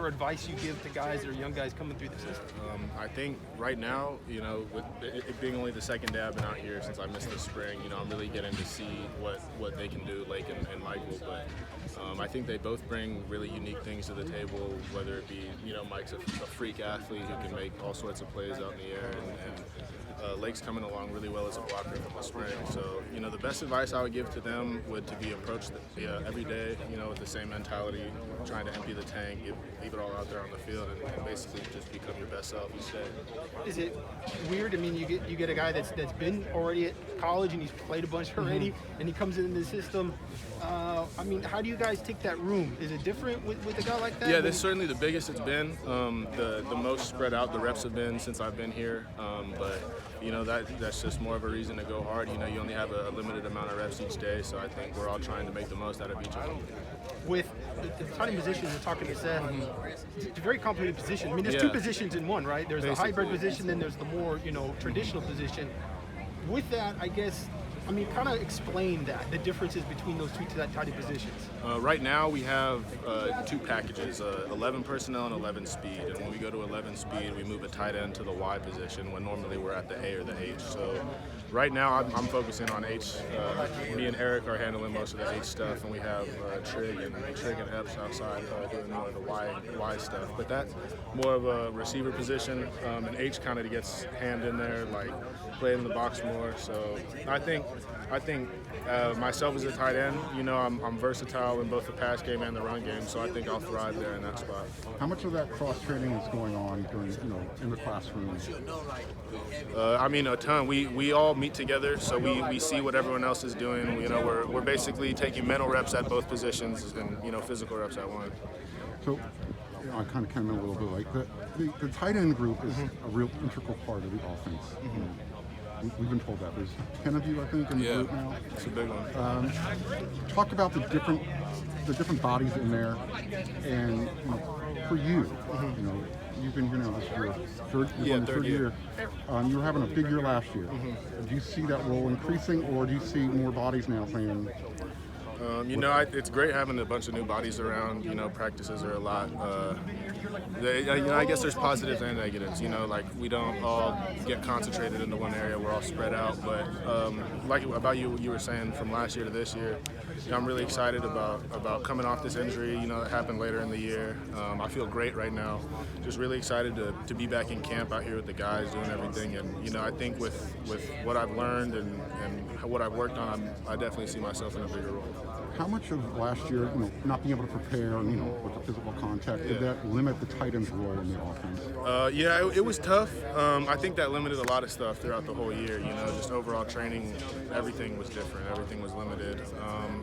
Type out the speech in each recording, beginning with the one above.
or advice you give to guys or young guys coming through the system? I think right now, with it being only the second day I've been out here since I missed the spring, I'm really getting to see what they can do, Lake and Michael. But I think they both bring really unique things to the table, whether it be, Mike's a freak athlete who can make all sorts of plays out in the air, and Lake's coming along really well as a blocker from the spring. So, the best advice I would give to them would to be approached every day, with the same mentality, trying to empty the tank, leave it all out there on the field, and basically just become your best self each day. Is it weird? I mean, you get a guy that's been already at college and he's played a bunch already, and he comes into the system. How do you guys take that room? Is it different with a guy like that? Yeah, this is certainly the biggest it's been. The most spread out the reps have been since I've been here. But that's just more of a reason to go hard. You only have a limited amount of reps each day, so I think we're all trying to make the most out of each of them. With the tight end position, we're talking to Seth. It's a very complicated position. I mean, there's two positions in one, right? There's the hybrid position, then there's the more traditional position. With that, I guess. Kind of explain the differences between those two tight end positions. Right now we have two packages, 11 personnel and 11 speed. And when we go to 11 speed, we move a tight end to the Y position when normally we're at the A or the H. So right now I'm focusing on H. Me and Eric are handling most of the H stuff, and we have Trig and Epps outside doing more of the Y stuff. But that's more of a receiver position, and H kind of gets hand in there, like playing in the box more. So I think myself as a tight end, I'm versatile in both the pass game and the run game, so I think I'll thrive there in that spot. How much of that cross training is going on during, in the classroom? A ton. We all meet together, so we see what everyone else is doing. We're basically taking mental reps at both positions and physical reps at one. So, I kind of came in a little bit like the tight end group is a real integral part of the offense. We've been told that. There's 10 of you, I think, in the group now. It's a big one. Talk about the different bodies in there, and for you, you've been here now. This is your third year. You were having a big year last year. Do you see that role increasing, or do you see more bodies now playing? It's great having a bunch of new bodies around. Practices are a lot. I guess there's positives and negatives. Like we don't all get concentrated into one area. We're all spread out. But like about you were saying from last year to this year, I'm really excited about coming off this injury. That happened later in the year. I feel great right now. Just really excited to be back in camp out here with the guys doing everything. And I think with what I've learned and what I've worked on, I definitely see myself in a bigger role. How much of last year, not being able to prepare, with the physical contact, did that limit the tight end's role in the offense? It was tough. I think that limited a lot of stuff throughout the whole year. Just overall training, everything was different. Everything was limited.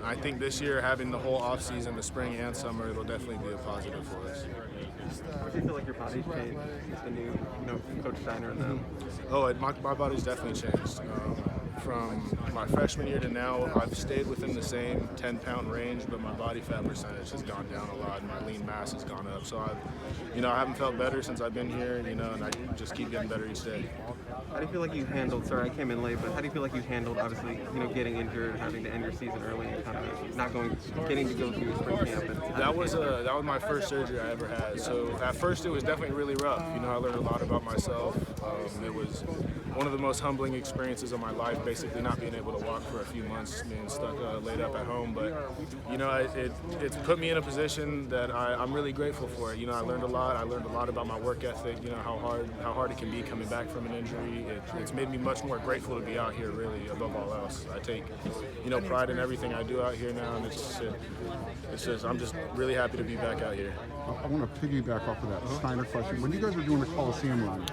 I think this year, having the whole off season, the spring and summer, it'll definitely be a positive for us. How do you feel like your body's changed with the new, Coach Steiner and them? My body's definitely changed. From my freshman year to now, I've stayed within the same 10-pound range, but my body fat percentage has gone down a lot, and my lean mass has gone up. So I haven't felt better since I've been here, and I just keep getting better each day. How do you feel like you handled? Sorry, I came in late, but how do you feel like you handled, obviously, getting injured, having to end your season early, and kind of not getting to go through spring camp? That was my first surgery I ever had. So at first, it was definitely really rough. I learned a lot about myself. It was one of the most humbling experiences of my life, basically not being able to walk for a few months, being stuck laid up at home. But it's put me in a position that I'm really grateful for. I learned a lot. I learned a lot about my work ethic. How hard it can be coming back from an injury. It's made me much more grateful to be out here. Really, above all else, I take pride in everything I do out here now, and it's just I'm just really happy to be back out here. I want to piggyback off of that Steiner question. When you guys were doing the Coliseum run,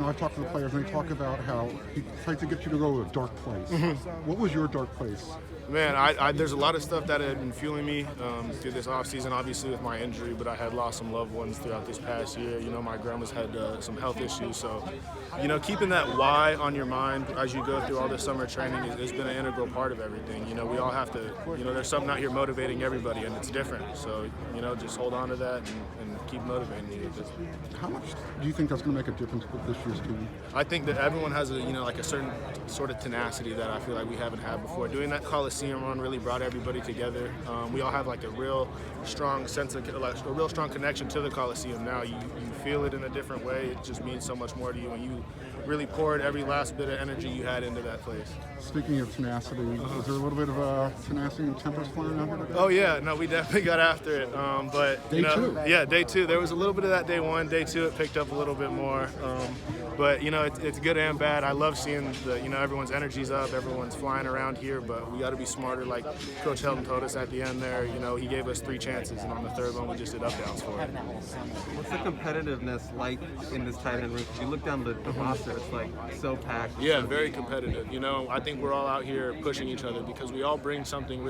I talked to the players, and they talk about how he tried to get you to go to a dark place. What was your dark place? Man, there's a lot of stuff that had been fueling me through this offseason, obviously with my injury, but I had lost some loved ones throughout this past year. My grandma's had some health issues, so, keeping that why on your mind as you go through all this summer training has been an integral part of everything. We all have to, there's something out here motivating everybody, and it's different. So, just hold on to that and keep motivating you. How much do you think that's going to make a difference with this year's team? I think that everyone has a certain sort of tenacity that I feel like we haven't had before. Doing that Coliseum Coliseum run really brought everybody together. We all have like a real strong sense of, like, a real strong connection to the Coliseum now. You feel it in a different way. It just means so much more to you when you really poured every last bit of energy you had into that place. Speaking of tenacity, was there a little bit of tenacity and tempers flaring out here today? Oh yeah, no, we definitely got after it. But Day two. Yeah, day two. There was a little bit of that day one. Day two, it picked up a little bit more. But it's good and bad. I love seeing everyone's energy's up, everyone's flying around here. But we got to be smarter. Like Coach Helton told us at the end there, he gave us 3 chances, and on the third one we just did up downs for it. What's the competitiveness like in this tight end room? If you look down the roster, it's like so packed. Yeah, very competitive. I think we're all out here pushing each other because we all bring something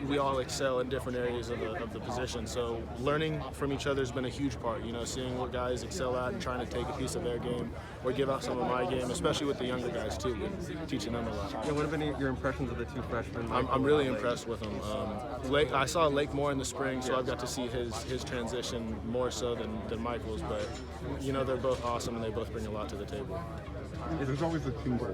we all excel in different areas of the position. So learning from each other has been a huge part, seeing what guys excel at and trying to take a piece of their game or give out some of my game, especially with the younger guys too, teaching them a lot. Yeah, what have been your impressions of the 2 freshmen? I'm really impressed with them. I saw Lake more in the spring, so I've got to see his transition more so than Michael's, but they're both awesome and they both bring a lot to the table. There's always a team goal.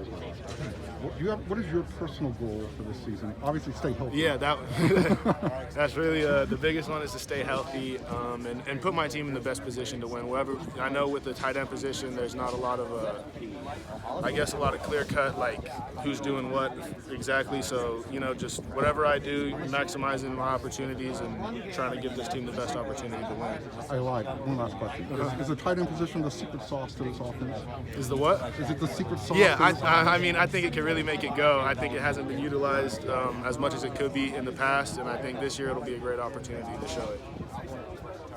What is your personal goal for this season? Obviously, stay healthy. Yeah, that's really the biggest one is to stay healthy and put my team in the best position to win. Wherever I know with the tight end position, there's not a lot of a lot of clear cut like who's doing what exactly. So just whatever I do, maximizing my opportunities and trying to give this team the best opportunity to win. I lied. One last question. Is the tight end position the secret sauce to this offense? Is the what? Is it the secret sauce? Yeah, I think it can really make it go. I think it hasn't been utilized as much as it could be in the past, and I think this year it'll be a great opportunity to show it.